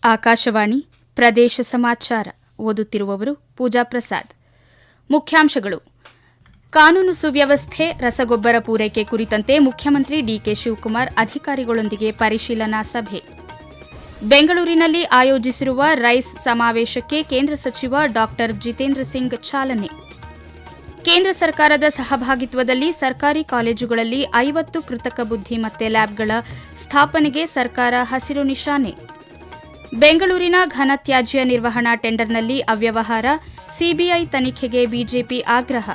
ಆಕಾಶವಾಣಿ ಪ್ರದೇಶ ಸಮಾಚಾರ ಓದುತ್ತಿರುವವರು ಪೂಜಾ ಪ್ರಸಾದ್. ಮುಖ್ಯಾಂಶಗಳು: ಕಾನೂನು ಸುವ್ಯವಸ್ಥೆ, ರಸಗೊಬ್ಬರ ಪೂರೈಕೆ ಕುರಿತಂತೆ ಮುಖ್ಯಮಂತ್ರಿ ಡಿಕೆ ಶಿವಕುಮಾರ್ ಅಧಿಕಾರಿಗಳೊಂದಿಗೆ ಪರಿಶೀಲನಾ ಸಭೆ. ಬೆಂಗಳೂರಿನಲ್ಲಿ ಆಯೋಜಿಸಿರುವ ರೈಸ್ ಸಮಾವೇಶಕ್ಕೆ ಕೇಂದ್ರ ಸಚಿವ ಡಾ ಜಿತೇಂದ್ರ ಸಿಂಗ್ ಚಾಲನೆ. ಕೇಂದ್ರ ಸರ್ಕಾರದ ಸಹಭಾಗಿತ್ವದಲ್ಲಿ ಸರ್ಕಾರಿ ಕಾಲೇಜುಗಳಲ್ಲಿ 50 ಕೃತಕ ಬುದ್ಧಿಮತ್ತೆ ಲ್ಯಾಬ್ಗಳ ಸ್ಥಾಪನೆಗೆ ಸರ್ಕಾರ ಹಸಿರು ನಿಶಾನೆ. ಬೆಂಗಳೂರಿನ ಘನತ್ಯಾಜ್ಯ ನಿರ್ವಹಣಾ ಟೆಂಡರ್ನಲ್ಲಿ ಅವ್ಯವಹಾರ, ಸಿಬಿಐ ತನಿಖೆಗೆ ಬಿಜೆಪಿ ಆಗ್ರಹ.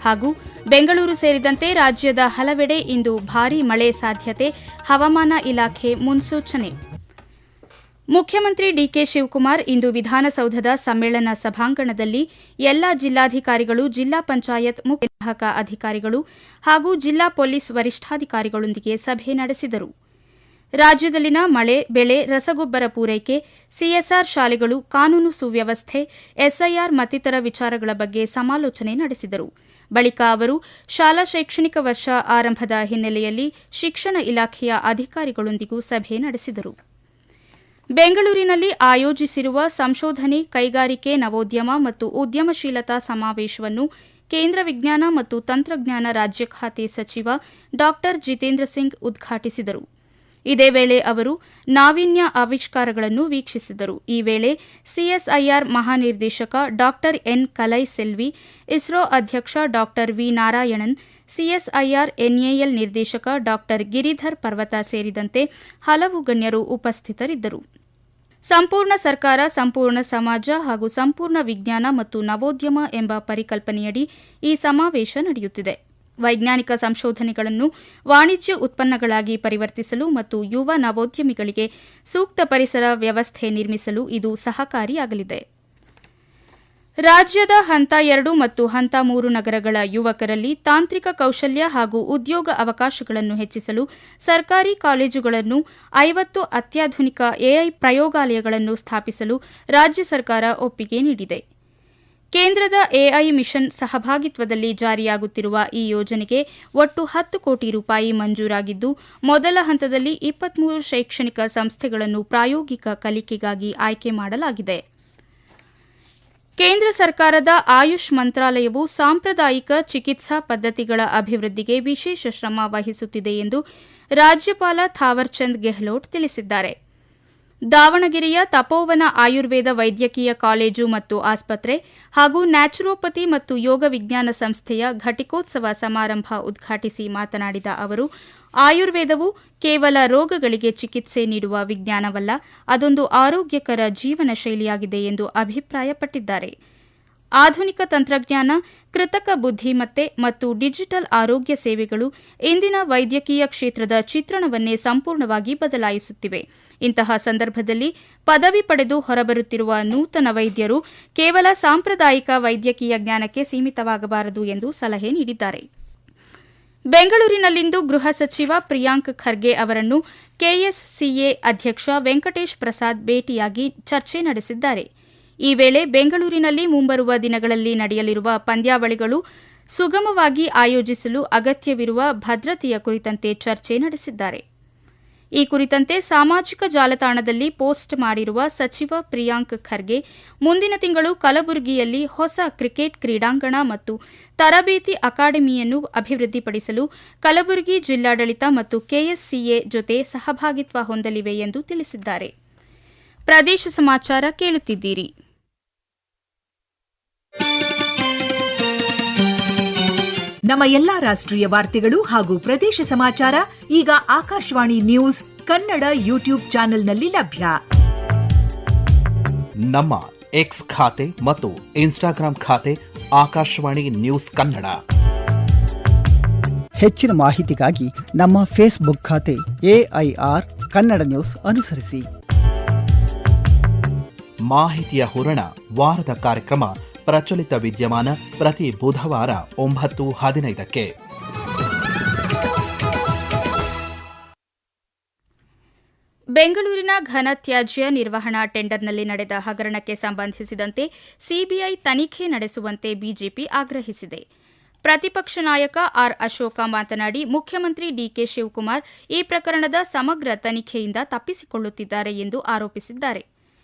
ಹಾಗೂ ಬೆಂಗಳೂರು ಸೇರಿದಂತೆ ರಾಜ್ಯದ ಹಲವೆಡೆ ಇಂದು ಭಾರೀ ಮಳೆ ಸಾಧ್ಯತೆ, ಹವಾಮಾನ ಇಲಾಖೆ ಮುನ್ಸೂಚನೆ. ಮುಖ್ಯಮಂತ್ರಿ ಡಿಕೆ ಶಿವಕುಮಾರ್ ಇಂದು ವಿಧಾನಸೌಧದ ಸಮ್ಮೇಳನ ಸಭಾಂಗಣದಲ್ಲಿ ಎಲ್ಲಾ ಜಿಲ್ಲಾಧಿಕಾರಿಗಳು, ಜಿಲ್ಲಾ ಪಂಚಾಯತ್ ಮುಖ್ಯ ನಿರ್ವಾಹಕ ಅಧಿಕಾರಿಗಳು ಹಾಗೂ ಜಿಲ್ಲಾ ಪೊಲೀಸ್ ವರಿಷ್ಠಾಧಿಕಾರಿಗಳೊಂದಿಗೆ ಸಭೆ ನಡೆಸಿದರು. ರಾಜ್ಯದಲ್ಲಿನ ಮಳೆ, ಬೆಳೆ, ರಸಗೊಬ್ಬರ ಪೂರೈಕೆ, ಸಿಎಸ್ಆರ್ ಶಾಲೆಗಳು, ಕಾನೂನು ಸುವ್ಯವಸ್ಥೆ, ಎಸ್ಐಆರ್ ಮತ್ತಿತರ ವಿಚಾರಗಳ ಬಗ್ಗೆ ಸಮಾಲೋಚನೆ ನಡೆಸಿದರು. ಬಳಿಕ ಅವರು ಶಾಲಾ ಶೈಕ್ಷಣಿಕ ವರ್ಷ ಆರಂಭದ ಹಿನ್ನೆಲೆಯಲ್ಲಿ ಶಿಕ್ಷಣ ಇಲಾಖೆಯ ಅಧಿಕಾರಿಗಳೊಂದಿಗೂ ಸಭೆ ನಡೆಸಿದರು. ಬೆಂಗಳೂರಿನಲ್ಲಿ ಆಯೋಜಿಸಿರುವ ಸಂಶೋಧನೆ, ಕೈಗಾರಿಕೆ, ನವೋದ್ಯಮ ಮತ್ತು ಉದ್ಯಮಶೀಲತಾ ಸಮಾವೇಶವನ್ನು ಕೇಂದ್ರ ವಿಜ್ಞಾನ ಮತ್ತು ತಂತ್ರಜ್ಞಾನ ರಾಜ್ಯ ಖಾತೆ ಸಚಿವ ಡಾ ಜಿತೇಂದ್ರ ಸಿಂಗ್ ಉದ್ಘಾಟಿಸಿದರು. ಇದೇ ವೇಳೆ ಅವರು ನಾವೀನ್ಯ ಆವಿಷ್ಕಾರಗಳನ್ನು ವೀಕ್ಷಿಸಿದರು. ಈ ವೇಳೆ ಸಿಎಸ್ಐಆರ್ ಮಹಾನಿರ್ದೇಶಕ ಡಾ ಎನ್ ಕಲೈ ಸೆಲ್ವಿ, ಇಸ್ರೋ ಅಧ್ಯಕ್ಷ ಡಾ ವಿ ನಾರಾಯಣನ್, ಸಿಎಸ್ಐಆರ್ ಎನ್ಎಎಲ್ ನಿರ್ದೇಶಕ ಡಾ ಗಿರಿಧರ್ ಪರ್ವತ ಸೇರಿದಂತೆ ಹಲವು ಗಣ್ಯರು ಉಪಸ್ಥಿತರಿದ್ದರು. ಸಂಪೂರ್ಣ ಸರ್ಕಾರ, ಸಂಪೂರ್ಣ ಸಮಾಜ ಹಾಗೂ ಸಂಪೂರ್ಣ ವಿಜ್ಞಾನ ಮತ್ತು ನವೋದ್ಯಮ ಎಂಬ ಪರಿಕಲ್ಪನೆಯಡಿ ಈ ಸಮಾವೇಶ ನಡೆಯುತ್ತಿದೆ. ವೈಜ್ಞಾನಿಕ ಸಂಶೋಧನೆಗಳನ್ನು ವಾಣಿಜ್ಯ ಉತ್ಪನ್ನಗಳಾಗಿ ಪರಿವರ್ತಿಸಲು ಮತ್ತು ಯುವ ನವೋದ್ಯಮಿಗಳಿಗೆ ಸೂಕ್ತ ಪರಿಸರ ವ್ಯವಸ್ಥೆ ನಿರ್ಮಿಸಲು ಇದು ಸಹಕಾರಿಯಾಗಲಿದೆ. ರಾಜ್ಯದ ಹಂತ 2 ಮತ್ತು ಹಂತ 3 ನಗರಗಳ ಯುವಕರಲ್ಲಿ ತಾಂತ್ರಿಕ ಕೌಶಲ್ಯ ಹಾಗೂ ಉದ್ಯೋಗ ಅವಕಾಶಗಳನ್ನು ಹೆಚ್ಚಿಸಲು ಸರ್ಕಾರಿ ಕಾಲೇಜುಗಳನ್ನು 50 ಅತ್ಯಾಧುನಿಕ ಎಐ ಪ್ರಯೋಗಾಲಯಗಳನ್ನು ಸ್ಥಾಪಿಸಲು ರಾಜ್ಯ ಸರ್ಕಾರ ಒಪ್ಪಿಗೆ ನೀಡಿದೆ. ಕೇಂದ್ರದ ಎಐ ಮಿಷನ್ ಸಹಭಾಗಿತ್ವದಲ್ಲಿ ಜಾರಿಯಾಗುತ್ತಿರುವ ಈ ಯೋಜನೆಗೆ ಒಟ್ಟು 10 ಕೋಟಿ ರೂಪಾಯಿ ಮಂಜೂರಾಗಿದ್ದು, ಮೊದಲ ಹಂತದಲ್ಲಿ 23 ಶೈಕ್ಷಣಿಕ ಸಂಸ್ಥೆಗಳನ್ನು ಪ್ರಾಯೋಗಿಕ ಕಲಿಕೆಗಾಗಿ ಆಯ್ಕೆ ಮಾಡಲಾಗಿದೆ. ಕೇಂದ್ರ ಸರ್ಕಾರದ ಆಯುಷ್ ಮಂತ್ರಾಲಯವು ಸಾಂಪ್ರದಾಯಿಕ ಚಿಕಿತ್ಸಾ ಪದ್ಧತಿಗಳ ಅಭಿವೃದ್ಧಿಗೆ ವಿಶೇಷ ಶ್ರಮ ವಹಿಸುತ್ತಿದೆ ಎಂದು ರಾಜ್ಯಪಾಲ ಥಾವರ್ಚಂದ್ ಗೆಹ್ಲೋಟ್ ತಿಳಿಸಿದ್ದಾರೆ. ದಾವಣಗೆರೆಯ ತಪೋವನ ಆಯುರ್ವೇದ ವೈದ್ಯಕೀಯ ಕಾಲೇಜು ಮತ್ತು ಆಸ್ಪತ್ರೆ ಹಾಗೂ ನ್ಯಾಚುರೋಪತಿ ಮತ್ತು ಯೋಗ ವಿಜ್ಞಾನ ಸಂಸ್ಥೆಯ ಘಟಿಕೋತ್ಸವ ಸಮಾರಂಭ ಉದ್ಘಾಟಿಸಿ ಮಾತನಾಡಿದ ಅವರು, ಆಯುರ್ವೇದವು ಕೇವಲ ರೋಗಗಳಿಗೆ ಚಿಕಿತ್ಸೆ ನೀಡುವ ವಿಜ್ಞಾನವಲ್ಲ, ಅದೊಂದು ಆರೋಗ್ಯಕರ ಜೀವನ ಶೈಲಿಯಾಗಿದೆ ಎಂದು ಅಭಿಪ್ರಾಯಪಟ್ಟಿದ್ದಾರೆ. ಆಧುನಿಕ ತಂತ್ರಜ್ಞಾನ, ಕೃತಕ ಬುದ್ಧಿಮತ್ತೆ ಮತ್ತು ಡಿಜಿಟಲ್ ಆರೋಗ್ಯ ಸೇವೆಗಳು ಇಂದಿನ ವೈದ್ಯಕೀಯ ಕ್ಷೇತ್ರದ ಚಿತ್ರಣವನ್ನೇ ಸಂಪೂರ್ಣವಾಗಿ ಬದಲಾಯಿಸುತ್ತಿವೆ. ಇಂತಹ ಸಂದರ್ಭದಲ್ಲಿ ಪದವಿ ಪಡೆದು ಹೊರಬರುತ್ತಿರುವ ನೂತನ ವೈದ್ಯರು ಕೇವಲ ಸಾಂಪ್ರದಾಯಿಕ ವೈದ್ಯಕೀಯ ಜ್ಞಾನಕ್ಕೆ ಸೀಮಿತವಾಗಬಾರದು ಎಂದು ಸಲಹೆ ನೀಡಿದ್ದಾರೆ. ಬೆಂಗಳೂರಿನಲ್ಲಿಂದು ಗೃಹ ಸಚಿವ ಪ್ರಿಯಾಂಕ್ ಖರ್ಗೆ ಅವರನ್ನು ಕೆಎಸ್ಸಿಎ ಅಧ್ಯಕ್ಷ ವೆಂಕಟೇಶ್ ಪ್ರಸಾದ್ ಭೇಟಿಯಾಗಿ ಚರ್ಚೆ ನಡೆಸಿದ್ದಾರೆ. ಈ ವೇಳೆ ಬೆಂಗಳೂರಿನಲ್ಲಿ ಮುಂಬರುವ ದಿನಗಳಲ್ಲಿ ನಡೆಯಲಿರುವ ಪಂದ್ಯಾವಳಿಗಳು ಸುಗಮವಾಗಿ ಆಯೋಜಿಸಲು ಅಗತ್ಯವಿರುವ ಭದ್ರತೆಯ ಕುರಿತಂತೆ ಚರ್ಚೆ ನಡೆಸಿದ್ದಾರೆ. ಈ ಕುರಿತಂತೆ ಸಾಮಾಜಿಕ ಜಾಲತಾಣದಲ್ಲಿ ಪೋಸ್ಟ್ ಮಾಡಿರುವ ಸಚಿವ ಪ್ರಿಯಾಂಕ್ ಖರ್ಗೆ, ಮುಂದಿನ ತಿಂಗಳು ಕಲಬುರಗಿಯಲ್ಲಿ ಹೊಸ ಕ್ರಿಕೆಟ್ ಕ್ರೀಡಾಂಗಣ ಮತ್ತು ತರಬೇತಿ ಅಕಾಡೆಮಿಯನ್ನು ಅಭಿವೃದ್ಧಿಪಡಿಸಲು ಕಲಬುರಗಿ ಜಿಲ್ಲಾಡಳಿತ ಮತ್ತು ಕೆಎಸ್ಸಿಎ ಜೊತೆ ಸಹಭಾಗಿತ್ವ ಹೊಂದಲಿವೆ ಎಂದು ತಿಳಿಸಿದ್ದಾರೆ. ಪ್ರದೇಶ ಸಮಾಚಾರ ಕೇಳುತ್ತಿದ್ದೀರಿ. ನಮ್ಮ ಎಲ್ಲಾ ರಾಷ್ಟ್ರೀಯ ವಾರ್ತೆಗಳು ಹಾಗೂ ಪ್ರದೇಶ ಸಮಾಚಾರ ಈಗ ಆಕಾಶವಾಣಿ ನ್ಯೂಸ್ ಕನ್ನಡ ಯೂಟ್ಯೂಬ್ ಚಾನೆಲ್ನಲ್ಲಿ ಲಭ್ಯ. ನಮ್ಮ ಎಕ್ಸ್ ಖಾತೆ ಮತ್ತು ಇನ್ಸ್ಟಾಗ್ರಾಂ ಖಾತೆ ಆಕಾಶವಾಣಿ ನ್ಯೂಸ್ ಕನ್ನಡ. ಹೆಚ್ಚಿನ ಮಾಹಿತಿಗಾಗಿ ನಮ್ಮ ಫೇಸ್ಬುಕ್ ಖಾತೆ ಎಐಆರ್ ಕನ್ನಡ ನ್ಯೂಸ್ ಅನುಸರಿಸಿ. ಮಾಹಿತಿಯ ಹೂರಣ, ವಾರದ ಕಾರ್ಯಕ್ರಮ ಪ್ರಚಲಿತ ವಿದ್ಯಮಾನ ಪ್ರತಿ ಬುಧವಾರ 9:15ಕ್ಕೆ. ಬೆಂಗಳೂರಿನ ಘನತ್ಯಾಜ್ಯ ನಿರ್ವಹಣಾ ಟೆಂಡರ್ನಲ್ಲಿ ನಡೆದ ಹಗರಣಕ್ಕೆ ಸಂಬಂಧಿಸಿದಂತೆ ಸಿಬಿಐ ತನಿಖೆ ನಡೆಸುವಂತೆ ಬಿಜೆಪಿ ಆಗ್ರಹಿಸಿದೆ. ಪ್ರತಿಪಕ್ಷ ನಾಯಕ ಆರ್ ಅಶೋಕ ಮಾತನಾಡಿ, ಮುಖ್ಯಮಂತ್ರಿ ಡಿಕೆ ಶಿವಕುಮಾರ್ ಈ ಪ್ರಕರಣದ ಸಮಗ್ರ ತನಿಖೆಯಿಂದ ತಪ್ಪಿಸಿಕೊಳ್ಳುತ್ತಿದ್ದಾರೆ ಎಂದು ಆರೋಪಿಸಿದ್ದಾರೆ.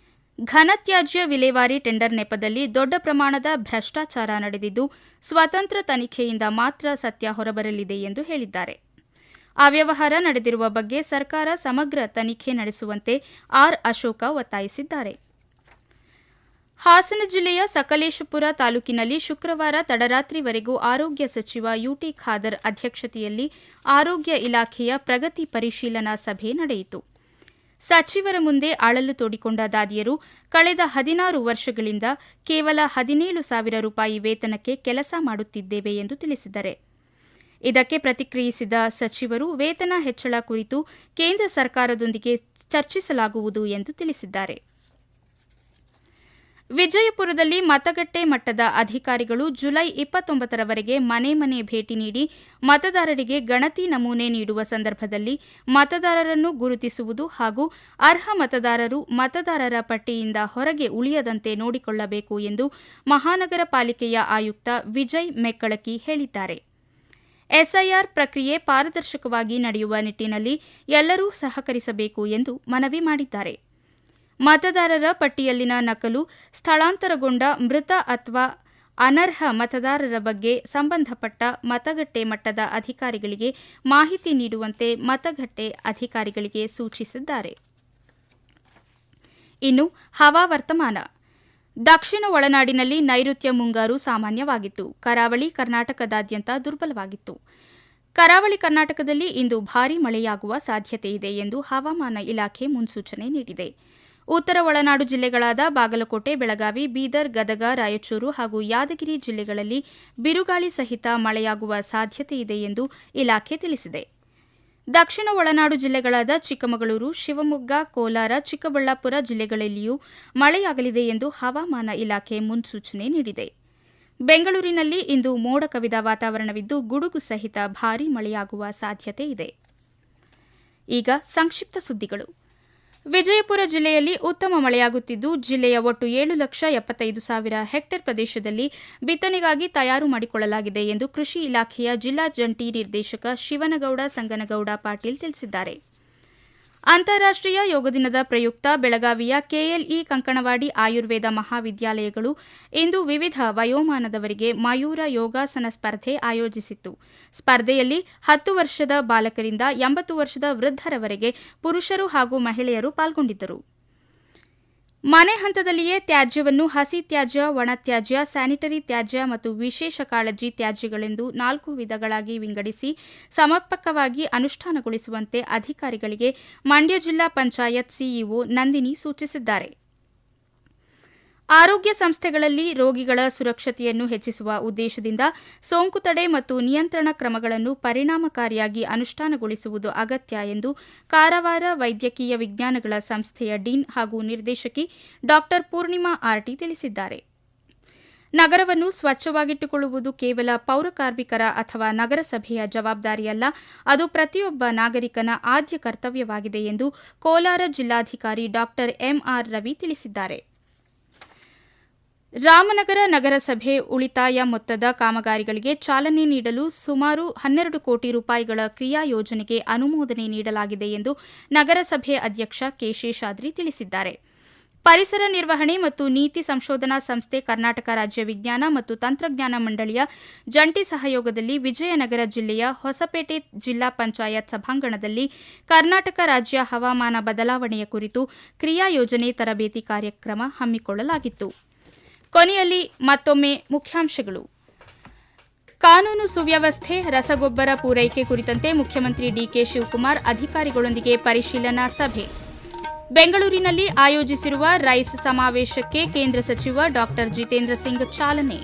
ಘನತ್ಯಾಜ್ಯ ವಿಲೇವಾರಿ ಟೆಂಡರ್ ನೆಪದಲ್ಲಿ ದೊಡ್ಡ ಪ್ರಮಾಣದ ಭ್ರಷ್ಟಾಚಾರ ನಡೆದಿದ್ದು ಸ್ವತಂತ್ರ ತನಿಖೆಯಿಂದ ಮಾತ್ರ ಸತ್ಯ ಹೊರಬರಲಿದೆ ಎಂದು ಹೇಳಿದ್ದಾರೆ. ಅವ್ಯವಹಾರ ನಡೆದಿರುವ ಬಗ್ಗೆ ಸರ್ಕಾರ ಸಮಗ್ರ ತನಿಖೆ ನಡೆಸುವಂತೆ ಆರ್ ಅಶೋಕ ಒತ್ತಾಯಿಸಿದ್ದಾರೆ. ಹಾಸನ ಜಿಲ್ಲೆಯ ಸಕಲೇಶಪುರ ತಾಲೂಕಿನಲ್ಲಿ ಶುಕ್ರವಾರ ತಡರಾತ್ರಿವರೆಗೂ ಆರೋಗ್ಯ ಸಚಿವ ಯುಟಿ ಖಾದರ್ ಅಧ್ಯಕ್ಷತೆಯಲ್ಲಿ ಆರೋಗ್ಯ ಇಲಾಖೆಯ ಪ್ರಗತಿ ಪರಿಶೀಲನಾ ಸಭೆ ನಡೆಯಿತು. ಸಚಿವರ ಮುಂದೆ ಅಳಲು ತೋಡಿಕೊಂಡ ದಾದಿಯರು ಕಳೆದ 16 ವರ್ಷಗಳಿಂದ ಕೇವಲ 17,000 ರೂಪಾಯಿ ವೇತನಕ್ಕೆ ಕೆಲಸ ಮಾಡುತ್ತಿದ್ದೇವೆ ಎಂದು ತಿಳಿಸಿದ್ದಾರೆ. ಇದಕ್ಕೆ ಪ್ರತಿಕ್ರಿಯಿಸಿದ ಸಚಿವರು ವೇತನ ಹೆಚ್ಚಳ ಕುರಿತು ಕೇಂದ್ರ ಸರ್ಕಾರದೊಂದಿಗೆ ಚರ್ಚಿಸಲಾಗುವುದು ಎಂದು ತಿಳಿಸಿದ್ದಾರೆ. ವಿಜಯಪುರದಲ್ಲಿ ಮತಗಟ್ಟೆ ಮಟ್ಟದ ಅಧಿಕಾರಿಗಳು ಜುಲೈ 29ರವರೆಗೆ ಮನೆ ಮನೆ ಭೇಟಿ ನೀಡಿ ಮತದಾರರಿಗೆ ಗಣತಿ ನಮೂನೆ ನೀಡುವ ಸಂದರ್ಭದಲ್ಲಿ ಮತದಾರರನ್ನು ಗುರುತಿಸುವುದು ಹಾಗೂ ಅರ್ಹ ಮತದಾರರು ಮತದಾರರ ಪಟ್ಟಿಯಿಂದ ಹೊರಗೆ ಉಳಿಯದಂತೆ ನೋಡಿಕೊಳ್ಳಬೇಕು ಎಂದು ಮಹಾನಗರ ಪಾಲಿಕೆಯ ಆಯುಕ್ತ ವಿಜಯ್ ಮೆಕ್ಕಳಕಿ ಹೇಳಿದ್ದಾರೆ. ಎಸ್ಐಆರ್ ಪ್ರಕ್ರಿಯೆ ಪಾರದರ್ಶಕವಾಗಿ ನಡೆಯುವ ನಿಟ್ಟಿನಲ್ಲಿ ಎಲ್ಲರೂ ಸಹಕರಿಸಬೇಕು ಎಂದು ಮನವಿ ಮಾಡಿದ್ದಾರೆ. ಮತದಾರರ ಪಟ್ಟಿಯಲ್ಲಿನ ನಕಲು, ಸ್ಥಳಾಂತರಗೊಂಡ ಮೃತ ಅಥವಾ ಅನರ್ಹ ಮತದಾರರ ಬಗ್ಗೆ ಸಂಬಂಧಪಟ್ಟ ಮತಗಟ್ಟೆ ಮಟ್ಟದ ಅಧಿಕಾರಿಗಳಿಗೆ ಮಾಹಿತಿ ನೀಡುವಂತೆ ಮತಗಟ್ಟೆ ಅಧಿಕಾರಿಗಳಿಗೆ ಸೂಚಿಸಿದ್ದಾರೆ. ಇನ್ನು ಹವಾವರ್ತಮಾನ. ದಕ್ಷಿಣ ಒಳನಾಡಿನಲ್ಲಿ ನೈಋತ್ಯ ಮುಂಗಾರು ಸಾಮಾನ್ಯವಾಗಿತ್ತು. ಕರಾವಳಿ ಕರ್ನಾಟಕದಾದ್ಯಂತ ದುರ್ಬಲವಾಗಿತ್ತು. ಕರಾವಳಿ ಕರ್ನಾಟಕದಲ್ಲಿ ಇಂದು ಭಾರೀ ಮಳೆಯಾಗುವ ಸಾಧ್ಯತೆಯಿದೆ ಎಂದು ಹವಾಮಾನ ಇಲಾಖೆ ಮುನ್ಸೂಚನೆ ನೀಡಿದೆ. ಉತ್ತರ ಒಳನಾಡು ಜಿಲ್ಲೆಗಳಾದ ಬಾಗಲಕೋಟೆ, ಬೆಳಗಾವಿ, ಬೀದರ್, ಗದಗ, ರಾಯಚೂರು ಹಾಗೂ ಯಾದಗಿರಿ ಜಿಲ್ಲೆಗಳಲ್ಲಿ ಬಿರುಗಾಳಿ ಸಹಿತ ಮಳೆಯಾಗುವ ಸಾಧ್ಯತೆಯಿದೆ ಎಂದು ಇಲಾಖೆ ತಿಳಿಸಿದೆ. ದಕ್ಷಿಣ ಒಳನಾಡು ಜಿಲ್ಲೆಗಳಾದ ಚಿಕ್ಕಮಗಳೂರು, ಶಿವಮೊಗ್ಗ, ಕೋಲಾರ, ಚಿಕ್ಕಬಳ್ಳಾಪುರ ಜಿಲ್ಲೆಗಳಲ್ಲಿಯೂ ಮಳೆಯಾಗಲಿದೆ ಎಂದು ಹವಾಮಾನ ಇಲಾಖೆ ಮುನ್ಸೂಚನೆ ನೀಡಿದೆ. ಬೆಂಗಳೂರಿನಲ್ಲಿ ಇಂದು ಮೋಡ ಕವಿದ ವಾತಾವರಣವಿದ್ದು ಗುಡುಗು ಸಹಿತ ಭಾರೀ ಮಳೆಯಾಗುವ ಸಾಧ್ಯತೆ ಇದೆ. ಈಗ ಸಂಕ್ಷಿಪ್ತ ಸುದ್ದಿಗಳು. ವಿಜಯಪುರ ಜಿಲ್ಲೆಯಲ್ಲಿ ಉತ್ತಮ ಮಳೆಯಾಗುತ್ತಿದ್ದು ಜಿಲ್ಲೆಯ ಒಟ್ಟು 7,75,000 ಹೆಕ್ಟೇರ್ ಪ್ರದೇಶದಲ್ಲಿ ಬಿತ್ತನೆಗಾಗಿ ತಯಾರು ಮಾಡಿಕೊಳ್ಳಲಾಗಿದೆ ಎಂದು ಕೃಷಿ ಇಲಾಖೆಯ ಜಿಲ್ಲಾ ಜಂಟಿ ನಿರ್ದೇಶಕ ಶಿವನಗೌಡ ಸಂಗನಗೌಡ ಪಾಟೀಲ್ ತಿಳಿಸಿದ್ದಾರೆ. ಅಂತಾರಾಷ್ಟೀಯ ಯೋಗ ದಿನದ ಪ್ರಯುಕ್ತ ಬೆಳಗಾವಿಯ ಕೆಎಲ್ಇ ಕಂಕಣವಾಡಿ ಆಯುರ್ವೇದ ಮಹಾವಿದ್ಯಾಲಯಗಳು ಇಂದು ವಿವಿಧ ವಯೋಮಾನದವರಿಗೆ ಮಯೂರ ಯೋಗಾಸನ ಸ್ಪರ್ಧೆ ಆಯೋಜಿಸಿತ್ತು. ಸ್ಪರ್ಧೆಯಲ್ಲಿ 10 ವರ್ಷದ ಬಾಲಕರಿಂದ 80 ವರ್ಷದ ವೃದ್ಧರವರೆಗೆ ಪುರುಷರು ಹಾಗೂ ಮಹಿಳೆಯರು ಪಾಲ್ಗೊಂಡಿದ್ದರು. ಮನೆ ಹಂತದಲ್ಲಿಯೇ ತ್ಯಾಜ್ಯವನ್ನು ಹಸಿ ತ್ಯಾಜ್ಯ, ಒಣತ್ಯಾಜ್ಯ, ಸ್ಯಾನಿಟರಿ ತ್ಯಾಜ್ಯ ಮತ್ತು ವಿಶೇಷ ಕಾಳಜಿ ತ್ಯಾಜ್ಯಗಳೆಂದು 4 ವಿಧಗಳಾಗಿ ವಿಂಗಡಿಸಿ ಸಮರ್ಪಕವಾಗಿ ಅನುಷ್ಠಾನಗೊಳಿಸುವಂತೆ ಅಧಿಕಾರಿಗಳಿಗೆ ಮಂಡ್ಯ ಜಿಲ್ಲಾ ಪಂಚಾಯತ್ ಸಿಇಒ ನಂದಿನಿ ಸೂಚಿಸಿದ್ದಾರೆ. ಆರೋಗ್ಯ ಸಂಸ್ಥೆಗಳಲ್ಲಿ ರೋಗಿಗಳ ಸುರಕ್ಷತೆಯನ್ನು ಹೆಚ್ಚಿಸುವ ಉದ್ದೇಶದಿಂದ ಸೋಂಕು ತಡೆ ಮತ್ತು ನಿಯಂತ್ರಣ ಕ್ರಮಗಳನ್ನು ಪರಿಣಾಮಕಾರಿಯಾಗಿ ಅನುಷ್ಠಾನಗೊಳಿಸುವುದು ಅಗತ್ಯ ಎಂದು ಕಾರವಾರ ವೈದ್ಯಕೀಯ ವಿಜ್ಞಾನಗಳ ಸಂಸ್ಥೆಯ ಡೀನ್ ಹಾಗೂ ನಿರ್ದೇಶಕಿ ಡಾ ಪೂರ್ಣಿಮಾ ಆರ್ಟಿ ತಿಳಿಸಿದ್ದಾರೆ. ನಗರವನ್ನು ಸ್ವಚ್ಛವಾಗಿಟ್ಟುಕೊಳ್ಳುವುದು ಕೇವಲ ಪೌರಕಾರ್ಮಿಕರ ಅಥವಾ ನಗರಸಭೆಯ ಜವಾಬ್ದಾರಿಯಲ್ಲ, ಅದು ಪ್ರತಿಯೊಬ್ಬ ನಾಗರಿಕನ ಆದ್ಯ ಕರ್ತವ್ಯವಾಗಿದೆ ಎಂದು ಕೋಲಾರ ಜಿಲ್ಲಾಧಿಕಾರಿ ಡಾ ಎಂಆರ್ ರವಿ ತಿಳಿಸಿದ್ದಾರೆ. ರಾಮನಗರ ನಗರಸಭೆ ಉಳಿತಾಯ ಮೊತ್ತದ ಕಾಮಗಾರಿಗಳಿಗೆ ಚಾಲನೆ ನೀಡಲು ಸುಮಾರು 12 ಕೋಟಿ ರೂಪಾಯಿಗಳ ಕ್ರಿಯಾ ಯೋಜನೆಗೆ ಅನುಮೋದನೆ ನೀಡಲಾಗಿದೆ ಎಂದು ನಗರಸಭೆ ಅಧ್ಯಕ್ಷ ಕೆ ಶೇಷಾದ್ರಿ ತಿಳಿಸಿದ್ದಾರೆ. ಪರಿಸರ ನಿರ್ವಹಣೆ ಮತ್ತು ನೀತಿ ಸಂಶೋಧನಾ ಸಂಸ್ಥೆ, ಕರ್ನಾಟಕ ರಾಜ್ಯ ವಿಜ್ಞಾನ ಮತ್ತು ತಂತ್ರಜ್ಞಾನ ಮಂಡಳಿಯ ಜಂಟಿ ಸಹಯೋಗದಲ್ಲಿ ವಿಜಯನಗರ ಜಿಲ್ಲೆಯ ಹೊಸಪೇಟೆ ಜಿಲ್ಲಾ ಪಂಚಾಯತ್ ಸಭಾಂಗಣದಲ್ಲಿ ಕರ್ನಾಟಕ ರಾಜ್ಯ ಹವಾಮಾನ ಬದಲಾವಣೆಯ ಕುರಿತು ಕ್ರಿಯಾ ಯೋಜನೆ ತರಬೇತಿ ಕಾರ್ಯಕ್ರಮ ಹಮ್ಮಿಕೊಳ್ಳಲಾಗಿತ್ತು. ಕೊನೆಯಲ್ಲಿ ಮತ್ತೊಮ್ಮೆ ಮುಖ್ಯಾಂಶಗಳು. ಕಾನೂನು ಸುವ್ಯವಸ್ಥೆ, ರಸಗೊಬ್ಬರ ಪೂರೈಕೆ ಕುರಿತಂತೆ ಮುಖ್ಯಮಂತ್ರಿ ಡಿಕೆ ಶಿವಕುಮಾರ್ ಅಧಿಕಾರಿಗಳೊಂದಿಗೆ ಪರಿಶೀಲನಾ ಸಭೆ. ಬೆಂಗಳೂರಿನಲ್ಲಿ ಆಯೋಜಿಸಿರುವ ರೈಸ್ ಸಮಾವೇಶಕ್ಕೆ ಕೇಂದ್ರ ಸಚಿವ ಡಾ ಜಿತೇಂದ್ರ ಸಿಂಗ್ ಚಾಲನೆ.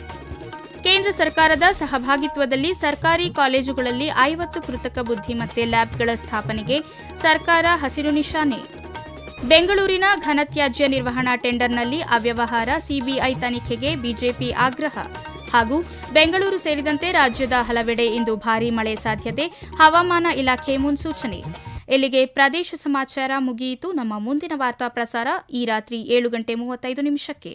ಕೇಂದ್ರ ಸರ್ಕಾರದ ಸಹಭಾಗಿತ್ವದಲ್ಲಿ ಸರ್ಕಾರಿ ಕಾಲೇಜುಗಳಲ್ಲಿ 50 ಕೃತಕ ಬುದ್ಧಿಮತ್ತೆ ಲ್ಯಾಬ್ಗಳ ಸ್ಥಾಪನೆಗೆ ಸರ್ಕಾರ ಹಸಿರು ನಿಶಾನೆ. ಬೆಂಗಳೂರಿನ ಘನತ್ಯಾಜ್ಯ ನಿರ್ವಹಣಾ ಟೆಂಡರ್ನಲ್ಲಿ ಅವ್ಯವಹಾರ, ಸಿಬಿಐ ತನಿಖೆಗೆ ಬಿಜೆಪಿ ಆಗ್ರಹ. ಹಾಗೂ ಬೆಂಗಳೂರು ಸೇರಿದಂತೆ ರಾಜ್ಯದ ಹಲವೆಡೆ ಇಂದು ಭಾರೀ ಮಳೆ ಸಾಧ್ಯತೆ, ಹವಾಮಾನ ಇಲಾಖೆ ಮುನ್ಸೂಚನೆ. ಇಲ್ಲಿಗೆ ಪ್ರದೇಶ ಸಮಾಚಾರ ಮುಗಿಯಿತು. ನಮ್ಮ ಮುಂದಿನ ವಾರ್ತಾ ಪ್ರಸಾರ ಈ ರಾತ್ರಿ 7:35 ನಿಮಿಷಕ್ಕೆ.